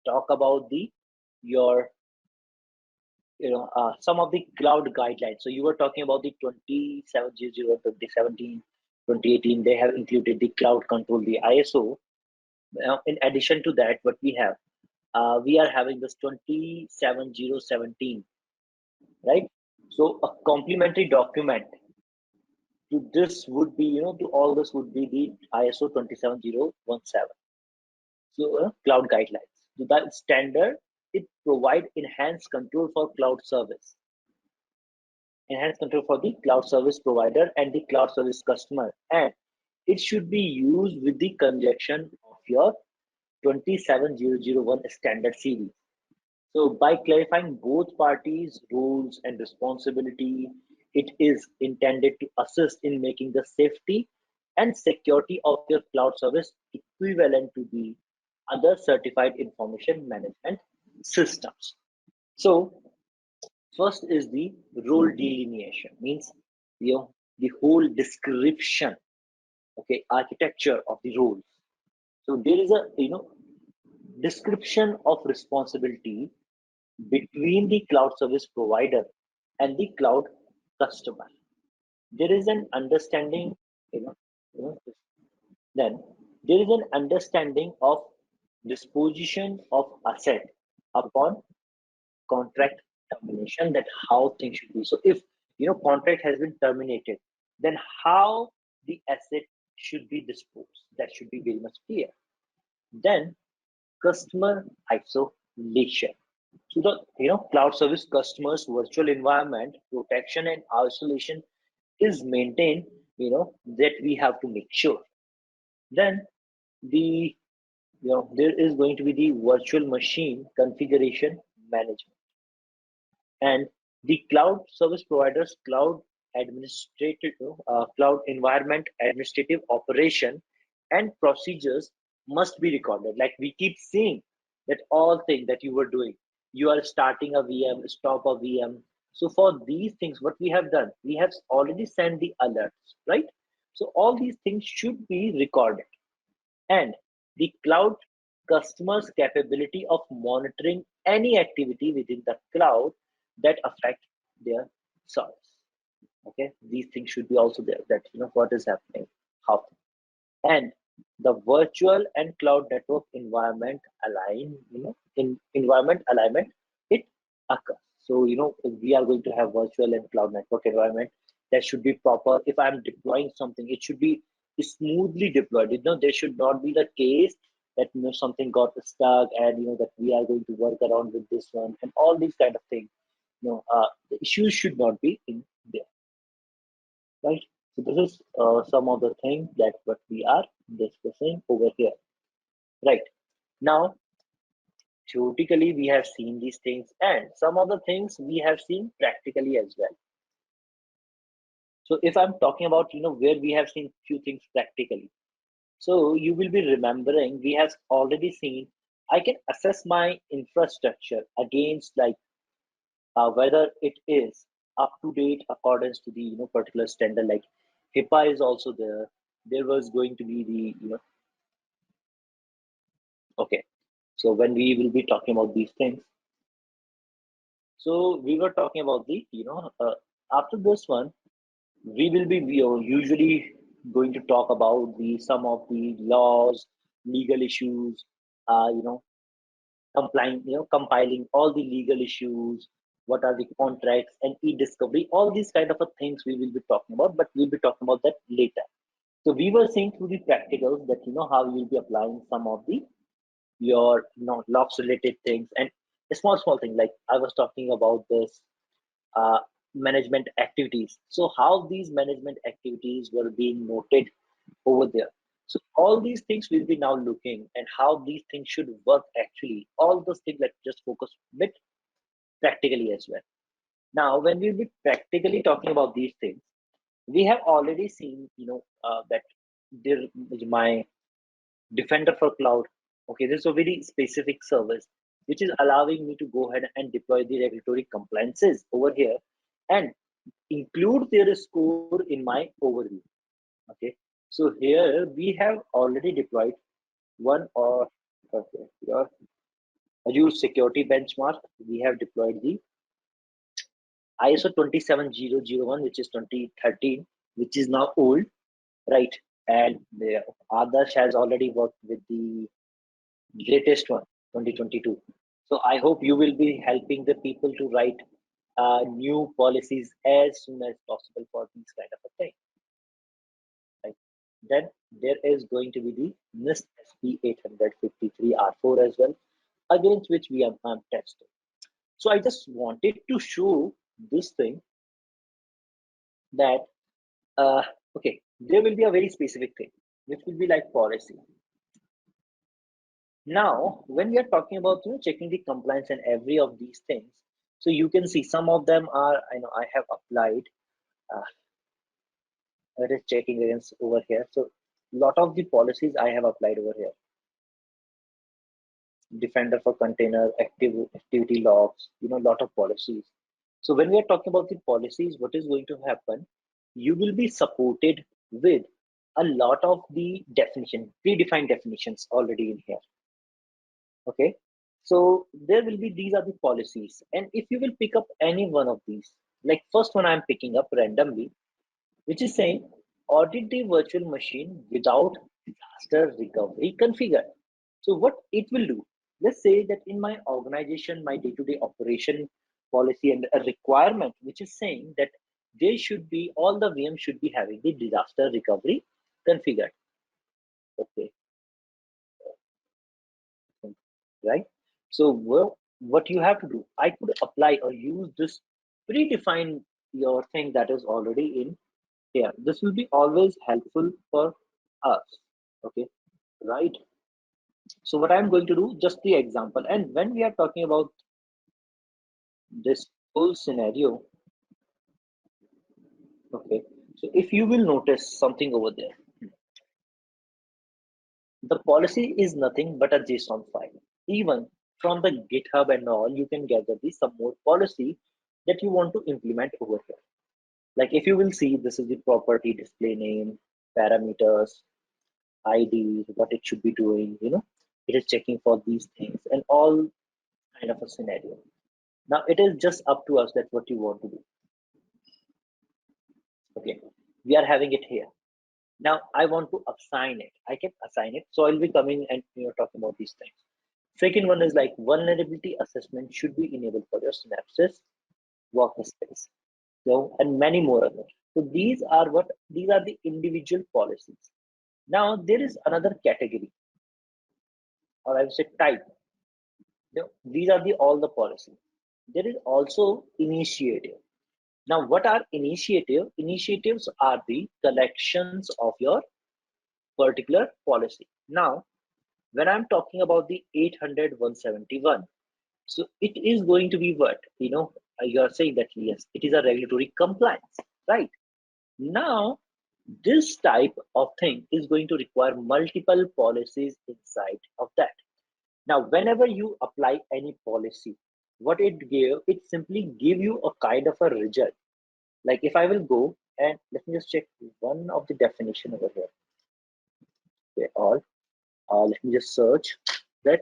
talk about the your some of the cloud guidelines. So you were talking about the 2700, 2017, 2018. They have included the cloud control, the ISO. In addition to that, what we are having this 27017, right? So a complementary document to this would be, to all this would be the ISO 27017. So cloud guidelines. So that standard, it provide enhanced control for cloud service, enhanced control for the cloud service provider and the cloud service customer, and it should be used with the conjunction of your 27001 standard series. So by clarifying both parties' roles and responsibility, it is intended to assist in making the safety and security of your cloud service equivalent to the other certified information management systems. So first is the role delineation, means the whole description, okay, architecture of the roles. So there is a description of responsibility between the cloud service provider and the cloud customer. There is an understanding, you know, you know, then there is an understanding of disposition of asset upon contract termination, that how things should be. So if contract has been terminated, then how the asset should be disposed, that should be very much clear. Then customer isolation. So the cloud service customers virtual environment protection and isolation is maintained, that we have to make sure. Then the there is going to be the virtual machine configuration management, and the cloud service providers cloud environment administrative operation and procedures must be recorded. Like we keep seeing that all things that you were doing, you are starting a VM, stop a VM. So for these things, what we have done, we have already sent the alerts, right? So all these things should be recorded. And the cloud customers capability of monitoring any activity within the cloud that affect their service. Okay, these things should be also there, that what is happening, how. And the virtual and cloud network environment environment alignment, it occurs. So if we are going to have virtual and cloud network environment, that should be proper. If I'm deploying something, it should be smoothly deployed. There should not be the case that something got stuck, and that we are going to work around with this one and all these kind of things. The issues should not be in there, right? So this is some of the things that what we are discussing over here, right? Now, theoretically, we have seen these things, and some of the things we have seen practically as well. So if I'm talking about, where we have seen few things practically, so you will be remembering we have already seen I can assess my infrastructure against like whether it is up to date accordance to the particular standard. Like HIPAA is also there. There was going to be the okay. So when we will be talking about these things, so we were talking about the after this one we will be usually going to talk about the some of the laws, legal issues, compiling all the legal issues, what are the contracts and e-discovery, all these kind of things we will be talking about, but we'll be talking about that later. So we were seeing through the practicals that how you will be applying some of the your logs related things, and a small thing like I was talking about this management activities. So how these management activities were being noted over there. So all these things we'll be now looking, and how these things should work actually. All those things, let's just focus a bit practically as well. Now, when we'll be practically talking about these things, we have already seen, that there is my Defender for Cloud. Okay, this is a very specific service which is allowing me to go ahead and deploy the regulatory compliances over here and include their score in my overview. Okay, so here we have already deployed one or okay, here Azure security benchmark, we have deployed the ISO 27001, which is 2013, which is now old, right? And the Adarsh has already worked with the latest one, 2022. So I hope you will be helping the people to write new policies as soon as possible for these kind of a thing. Right? Then there is going to be the NIST SP 853 R4 as well, against which we are testing. So I just wanted to show this thing that okay, there will be a very specific thing, which will be like policy. Now, when we are talking about checking the compliance and every of these things, so you can see some of them are I have applied. It is checking against over here. So lot of the policies I have applied over here. Defender for container, activity logs, lot of policies. So when we are talking about the policies, what is going to happen? You will be supported with a lot of the predefined definitions already in here. Okay, so there will be, these are the policies, and if you will pick up any one of these, like first one I'm picking up randomly, which is saying audit the virtual machine without disaster recovery configured. So what it will do, let's say that in my organization, my day-to-day operation policy and a requirement which is saying that they should be, all the VMs should be having the disaster recovery configured. Okay, right? So what you have to do, I could apply or use this predefined your thing that is already in here. This will be always helpful for us. Okay, right? So what I'm going to do, just the example, and when we are talking about this whole scenario, okay, so if you will notice something over there, the policy is nothing but a JSON file. Even from the GitHub and all, you can gather some more policy that you want to implement over here. Like if you will see, this is the property display name, parameters, ID, what it should be doing, it is checking for these things and all kind of a scenario. Now it is just up to us that what you want to do. Okay, we are having it here. Now I want to assign it. I can assign it. So I'll be coming and talking about these things. Second one is like vulnerability assessment should be enabled for your Synapses workspace. So and many more others. So these are the individual policies. Now there is another category, or I would say type. These are the all the policies. There is also initiative. Now, what are initiative? Initiatives are the collections of your particular policy. Now, when I'm talking about the 800-171, so it is going to be what? You are saying that yes, it is a regulatory compliance, right? Now, this type of thing is going to require multiple policies inside of that. Now, whenever you apply any policy, what it simply give you a kind of a result. Like if I will go and let me just check one of the definition over here. Okay, all. Let me just search that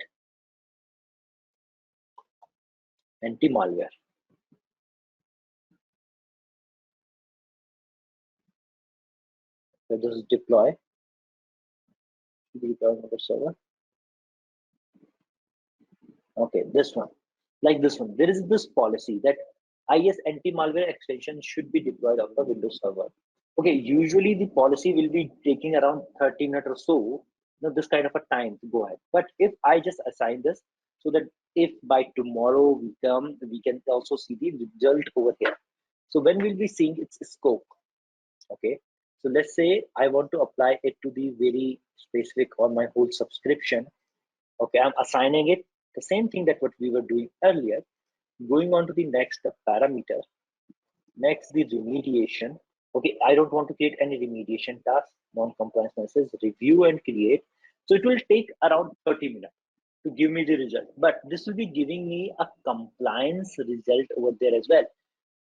anti-malware. So this is deploy on the server. Okay, this one, like this one. There is this policy that IS anti-malware extension should be deployed on the Windows server. Okay, usually the policy will be taking around 30 minutes or so, this kind of a time to go ahead. But if I just assign this so that if by tomorrow we come, we can also see the result over here. So when we'll be seeing its scope, okay. So let's say I want to apply it to the very specific on my whole subscription. Okay, I'm assigning it the same thing that what we were doing earlier. Going on to the next parameter, next the remediation. Okay, I don't want to create any remediation task, non-compliance message, review and create. So it will take around 30 minutes to give me the result. But this will be giving me a compliance result over there as well.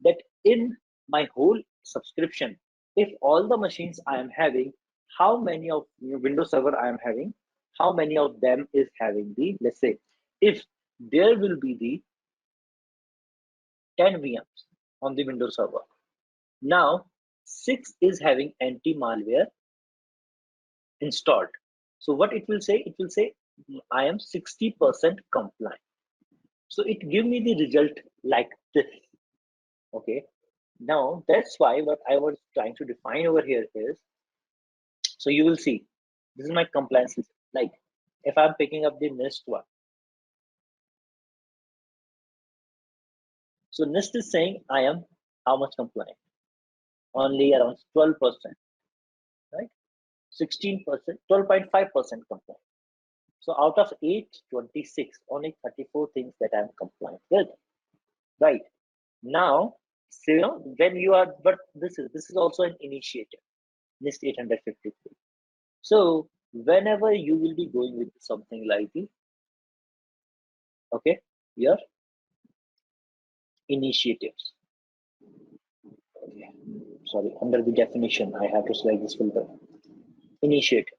That in my whole subscription, if all the machines I am having, how many of Windows Server I am having, how many of them is having the, let's say, if there will be the 10 VMs on the Windows server. Now 6 is having anti-malware installed. So what it will say? It will say I am 60% compliant. So it give me the result like this. Okay. Now that's why what I was trying to define over here is, so you will see this is my compliance list. Like if I'm picking up the NIST one, so NIST is saying I am how much compliant? Only around 12%, right? 16%, 12.5% compliant. So out of 826, only 34 things that I'm compliant with, right? Now, so, you know, when you are, but this is also an initiative, NIST 853. So whenever you will be going with something like the, okay, your initiatives. Okay. Sorry, under the definition, I have to select this filter. Initiative.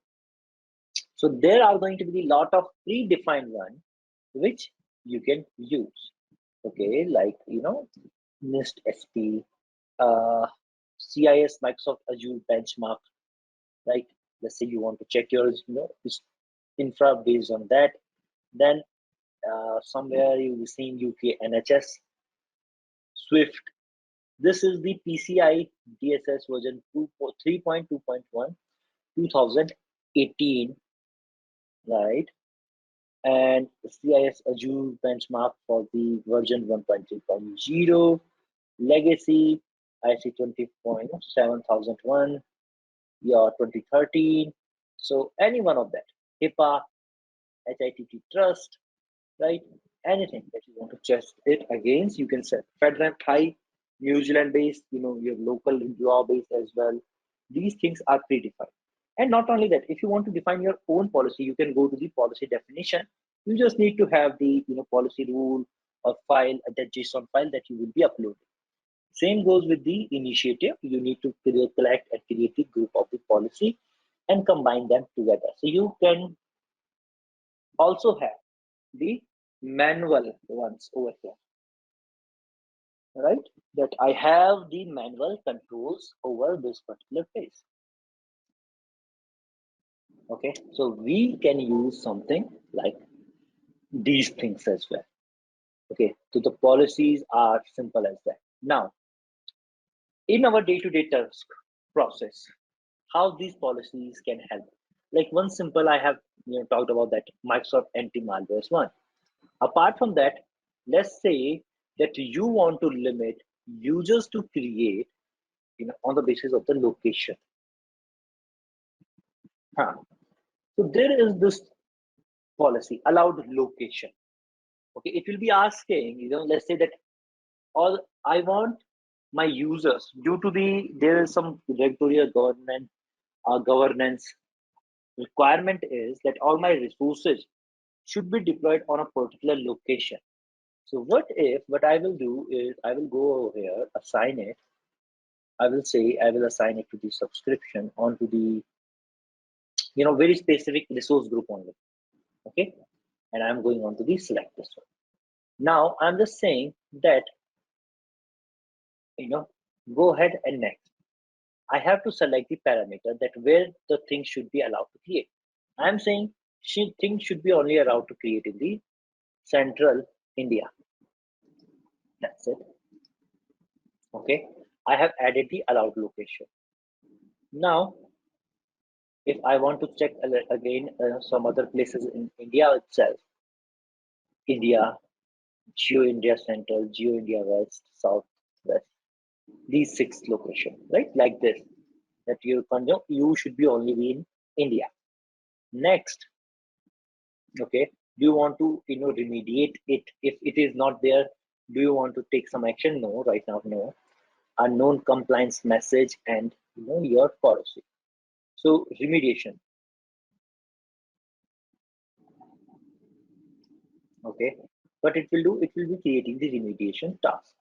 So there are going to be a lot of predefined one which you can use. Okay, like NIST SP, CIS Microsoft Azure benchmark, right? Let's say you want to check your infra based on that. Then somewhere you will see UK NHS, Swift. This is the PCI DSS version 3.2.1 2018, right? And CIS Azure benchmark for the version 1.3.0, legacy IC 20.7001, your 2013. So any one of that, HIPAA, HITT trust, right? Anything that you want to test it against, you can set FedRAMP high, New Zealand based, your local law based as well. These things are predefined. And not only that, if you want to define your own policy, you can go to the policy definition. You just need to have the policy rule or file, that JSON file that you will be uploading. Same goes with the initiative. You need to collect and create a group of the policy and combine them together. So you can also have the manual ones over here, right? That I have the manual controls over this particular place. Okay, so we can use something like these things as well. Okay, so the policies are simple as that. Now, in our day-to-day task process, how these policies can help. Like one simple, I have talked about that Microsoft anti-malware is one. Apart from that, let's say that you want to limit users to create on the basis of the location. So there is this policy allowed location. Okay, it will be asking, let's say that all I want my users, due to there is some regulatory governance requirement, is that all my resources should be deployed on a particular location. So what I will do is I will go over here, assign it. I will say I will assign it to the subscription onto the very specific resource group only. Okay, and I'm going on to the select this one. Now I'm just saying that go ahead and next. I have to select the parameter that where the thing should be allowed to create. I'm saying things should be only allowed to create in the central India. That's it. Okay, I have added the allowed location. Now, if I want to check again some other places in India itself, India, Geo India Central, Geo India West, South, West, these 6 locations, right? Like this, that you should be only in India. Next, okay, do you want to remediate it if it is not there? Do you want to take some action? No, right now, no. Unknown compliance message and your policy. So remediation. Okay, what it will do, it will be creating the remediation task.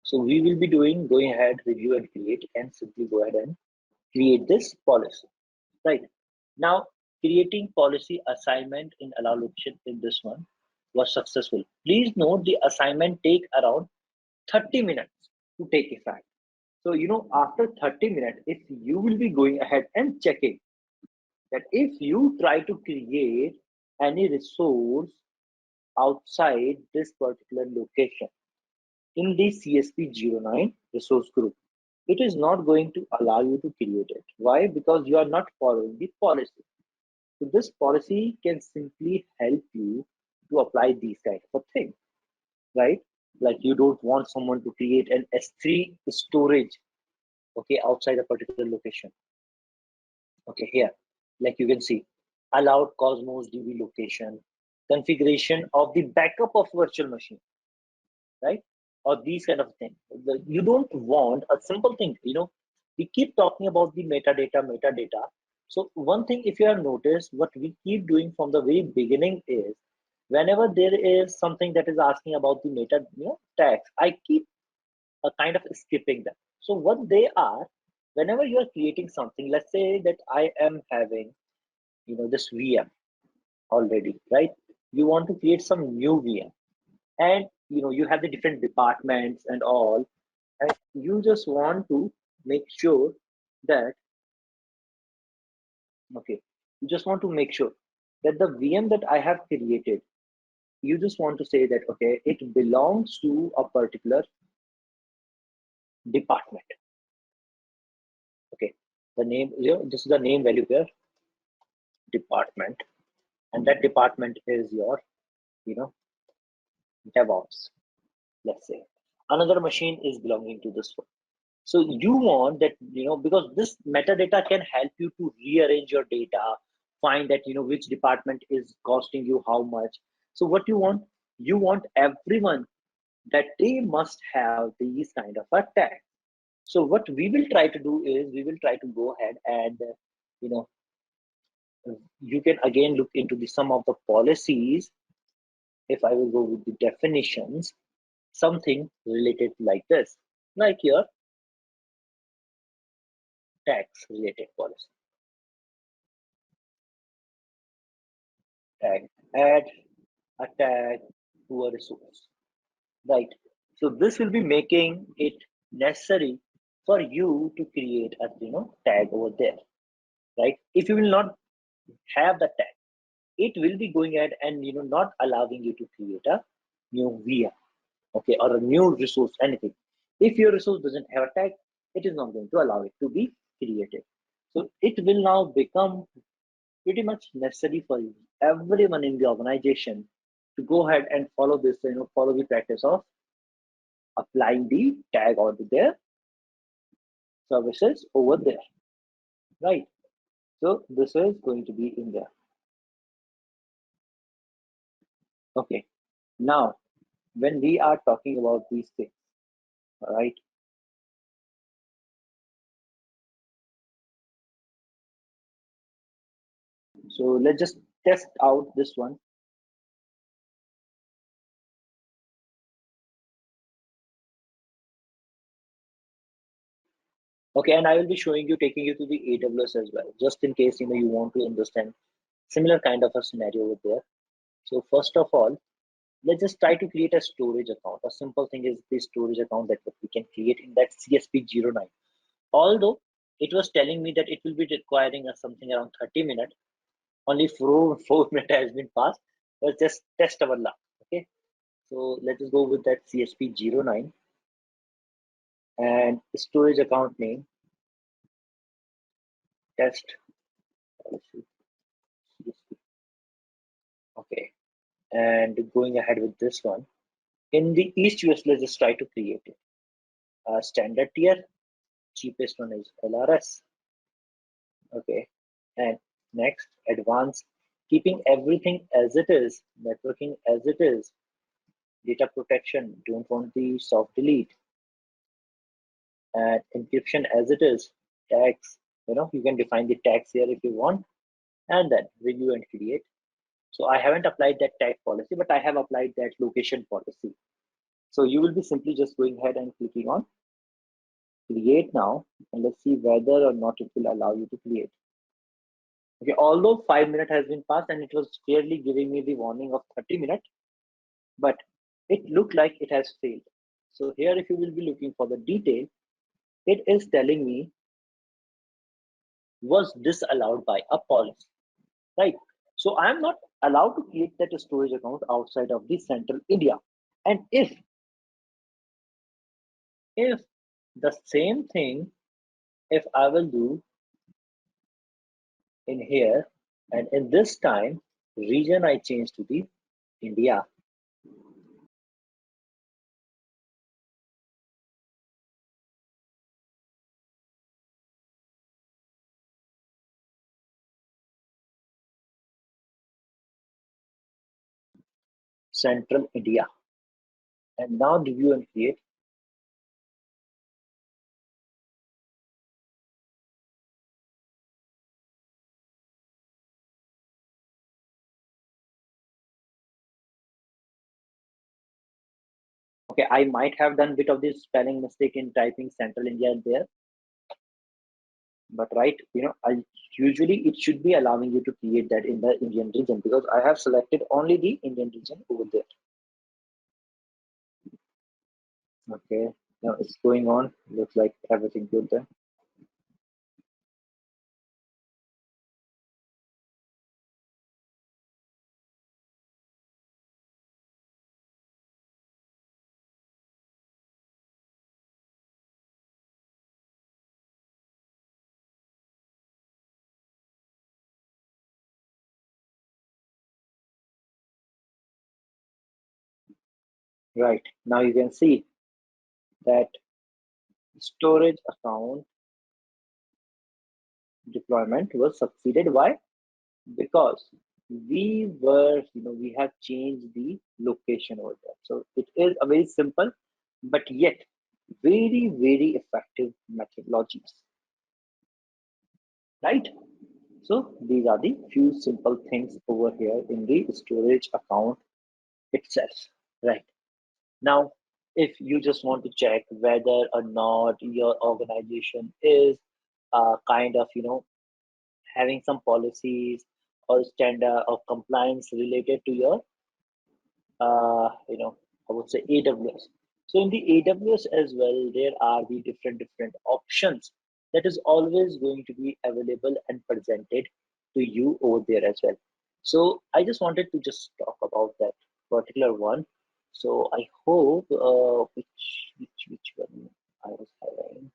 So we will be going ahead, review and create, and simply go ahead and create this policy. Right now, creating policy assignment in allow location in this one. was successful. Please note the assignment take around 30 minutes to take effect. So, after 30 minutes, if you will be going ahead and checking that if you try to create any resource outside this particular location in the CSP09 resource group, it is not going to allow you to create it. Why? Because you are not following the policy. So this policy can simply help you to apply these kind of a thing, right? Like you don't want someone to create an S3 storage, okay, outside a particular location. Okay, here, like you can see, allowed Cosmos DB location, configuration of the backup of virtual machine, right? Or these kind of things. You don't want a simple thing, we keep talking about the metadata. So one thing, if you have noticed, what we keep doing from the very beginning is whenever there is something that is asking about the tags, I keep a kind of skipping them. So what they are, whenever you are creating something, let's say that I am having, this VM already, right? You want to create some new VM, and you have the different departments and all, and you just want to make sure that, okay, you just want to make sure that the VM that I have created, you just want to say that, okay, it belongs to a particular department. Okay, the name, this is the name value here, department, and that department is your, you know DevOps. Let's say another machine is belonging to this one. So you want that, because this metadata can help you to rearrange your data, find that, which department is costing you how much. So what you want everyone that they must have these kind of a tag. So what we will try to do is we will try to go ahead and, you know, you can again look into the some of the policies. If I will go with the definitions, something related like this, like your tax related policy. Tag, add a tag to a resource, right? So this will be making it necessary for you to create a tag over there, right? If you will not have the tag, it will be going ahead and not allowing you to create a new VM, okay, or a new resource, anything. If your resource doesn't have a tag, it is not going to allow it to be created. So it will now become pretty much necessary for everyone in the organization to go ahead and follow this, follow the practice of applying the tag onto their services over there, right? So this is going to be in there. Okay. Now, when we are talking about these things, all right, so let's just test out this one. Okay, and I will be showing you, taking you to the AWS as well, just in case you want to understand similar kind of a scenario over there. So first of all, let's just try to create a storage account. A simple thing is the storage account that we can create in that CSP09. Although it was telling me that it will be requiring us something around 30 minutes, only four minutes has been passed. Let's just test our luck. Okay, so let's just go with that CSP09 and storage account name test policy CSP. Okay, and going ahead with this one. In the East US, let's just try to create it. Standard tier, cheapest one is LRS. Okay, and next, advanced, keeping everything as it is, networking as it is, data protection, don't want the soft delete, and encryption as it is, tags, you can define the tags here if you want, and then review and create. So I haven't applied that tag policy, but I have applied that location policy. So you will be simply just going ahead and clicking on create now, and let's see whether or not it will allow you to create. Okay, although 5 minutes has been passed and it was clearly giving me the warning of 30 minutes, but it looked like it has failed. So here, if you will be looking for the detail, it is telling me was disallowed by a policy, right? So I'm not allowed to create that storage account outside of the central India. And if the same thing, if I will do in here, and in this time region I change to the India, central India, and now review and create. Okay, I might have done bit of this spelling mistake in typing central India there, but right, I usually it should be allowing you to create that in the Indian region, because I have selected only the Indian region over there. Okay, now it's going on, looks like everything good there. Right, now you can see that storage account deployment was succeeded. Why? Because we have changed the location over there. So it is a very simple, but yet very, very effective methodologies, right? So these are the few simple things over here in the storage account itself, right? Now, if you just want to check whether or not your organization is kind of, having some policies or standard or compliance related to your I would say AWS. So in the AWS as well, there are the different options that is always going to be available and presented to you over there as well. So I just wanted to just talk about that particular one. So I hope which one I was having.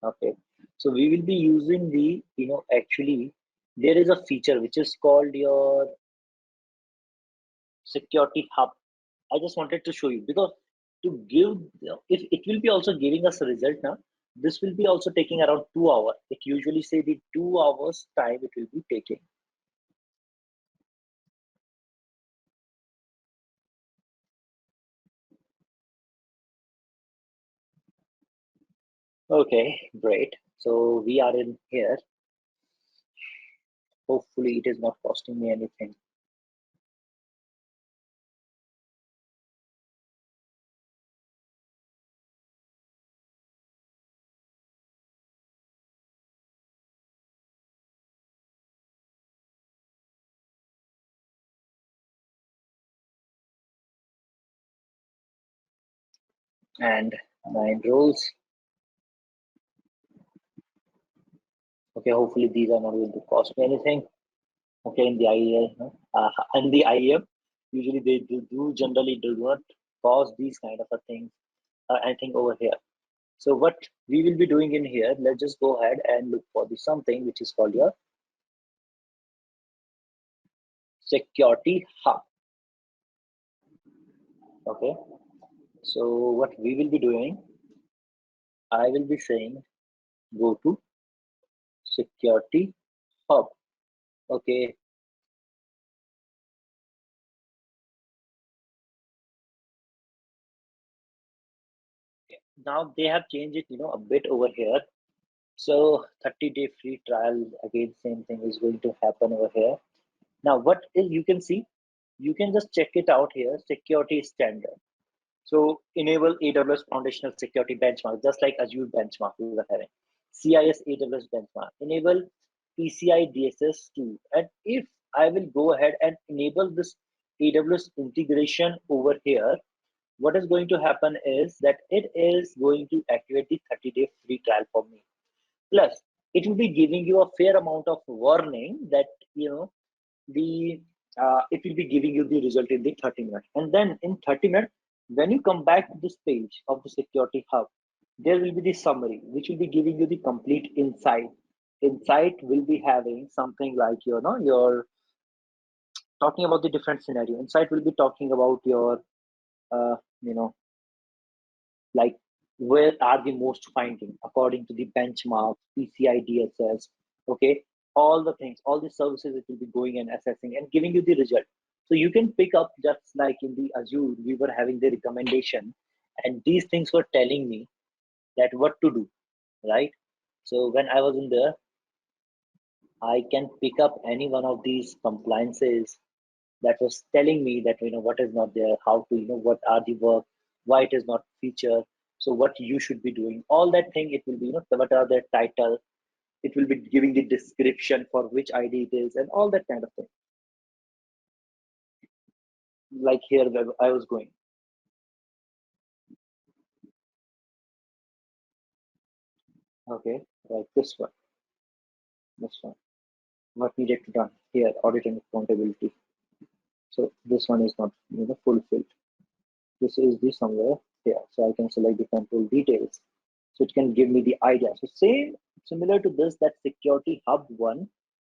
Okay, so we will be using the, actually there is a feature which is called your security hub. I just wanted to show you, because to give, if it will be also giving us a result now, this will be also taking around 2 hours. It usually say the 2 hours time it will be taking. Okay, great. So we are in here. Hopefully it is not costing me anything. And 9 rows. Okay, hopefully these are not going to cost me anything. Okay, in the IEL, no? And the IEM, usually they do generally do not cost these kind of a things. I think over here. So what we will be doing in here, let's just go ahead and look for the something which is called your security hub. Okay. So what we will be doing, I will be saying go to security hub. Okay. Now they have changed it, a bit over here. So 30-day free trial, again, same thing is going to happen over here. Now what is, you can see, you can just check it out here, security standard. So enable AWS foundational security benchmark, just like Azure benchmark we were having. CIS AWS benchmark. Enable PCI DSS 2. And if I will go ahead and enable this AWS integration over here, what is going to happen is that it is going to activate the 30-day free trial for me. Plus, it will be giving you a fair amount of warning that the it will be giving you the result in the 30 minutes. And then in 30 minutes, when you come back to this page of the security hub, there will be the summary, which will be giving you the complete insight. Insight will be having something like your talking about the different scenario. Insight will be talking about your uh, you know like where are the most finding according to the benchmark, PCI DSS, okay, all the things, all the services it will be going and assessing and giving you the result. So you can pick up just like in the Azure, we were having the recommendation, and these things were telling me that what to do, right? So when I was in there, I can pick up any one of these compliances that was telling me that what is not there, how to what are the work, why it is not feature, so what you should be doing, all that thing. It will be what are their title, it will be giving the description for which ID it is and all that kind of thing. Like here where I was going, okay, like this one what needed to done here, audit and accountability. So this one is not fulfilled. This is the somewhere here, so I can select the control details, so it can give me the idea. So same, similar to this, that security hub one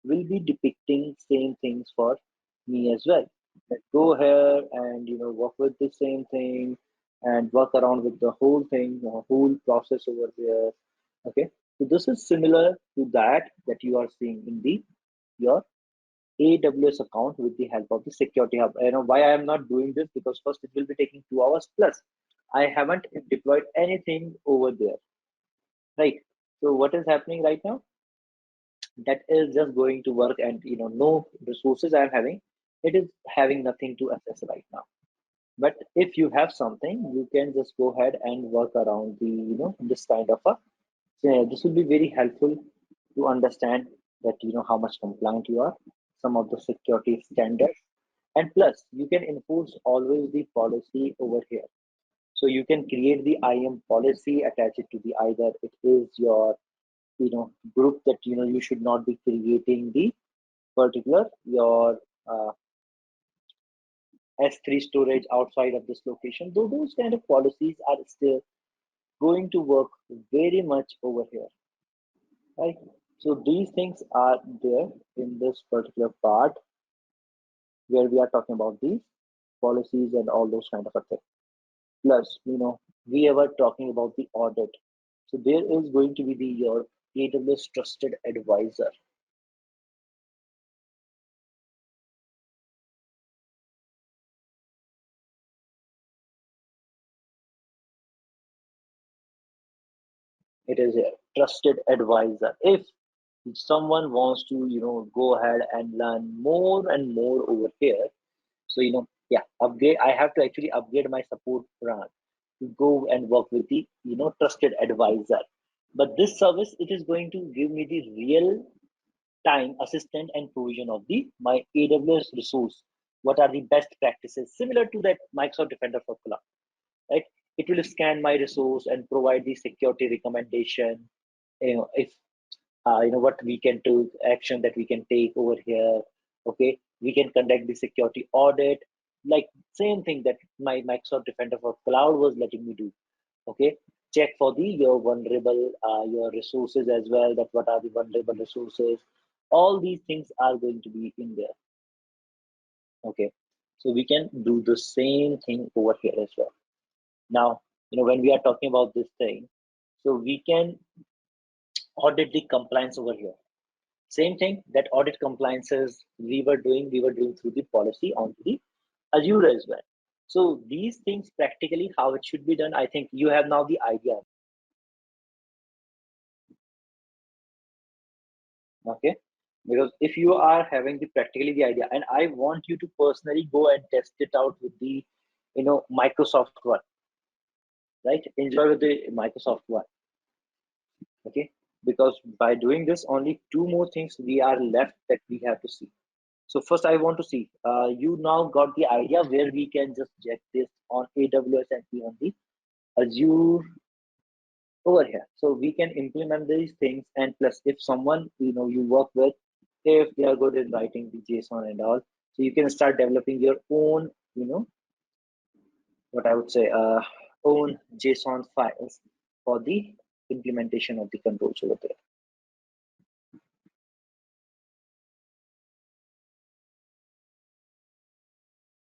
will be depicting same things for me as well. Let's go here and work with the same thing and work around with the whole thing, the whole process over there. Okay, so this is similar to that you are seeing in the your AWS account with the help of the security hub. Why I am not doing this, because first it will be taking 2 hours plus. I haven't deployed anything over there, right? So what is happening right now? That is just going to work, and no resources I am having. It is having nothing to assess right now. But if you have something, you can just go ahead and work around the this kind of a. So yeah, this will be very helpful to understand that how much compliant you are, some of the security standards, and plus you can enforce always the policy over here. So you can create the IM policy, attach it to the either it is your group that you should not be creating the particular your S3 storage outside of this location. Though those kind of policies are still going to work very much over here, right? So these things are there in this particular part where we are talking about these policies and all those kind of a thing. Plus, we were talking about the audit. So there is going to be the your AWS trusted advisor. It is a trusted advisor. If someone wants to, go ahead and learn more and more over here, so yeah, upgrade. I have to actually upgrade my support plan to go and work with the trusted advisor. But this service, it is going to give me the real time assistant and provision of the my AWS resource. What are the best practices similar to that Microsoft Defender for Cloud, right? It will scan my resource and provide the security recommendation. If what we can do, action that we can take over here. Okay, we can conduct the security audit, like same thing that my Microsoft Defender for Cloud was letting me do. Okay, check for the your vulnerable your resources as well, that what are the vulnerable resources. All these things are going to be in there. Okay, so we can do the same thing over here as well. Now, when we are talking about this thing, so we can audit the compliance over here. Same thing, that audit compliances we were doing through the policy on the Azure as well. So these things practically how it should be done, I think you have now the idea. Okay, because if you are having the practically the idea, and I want you to personally go and test it out with the Microsoft one, right? Enjoy with the Microsoft one. Okay, because by doing this, only two more things we are left that we have to see. So first I want to see, you now got the idea where we can just check this on AWS and on the Azure over here. So we can implement these things, and plus if someone you work with, if they are good in writing the JSON and all, so you can start developing your own, what I would say, own JSON files for the implementation of the controls over there.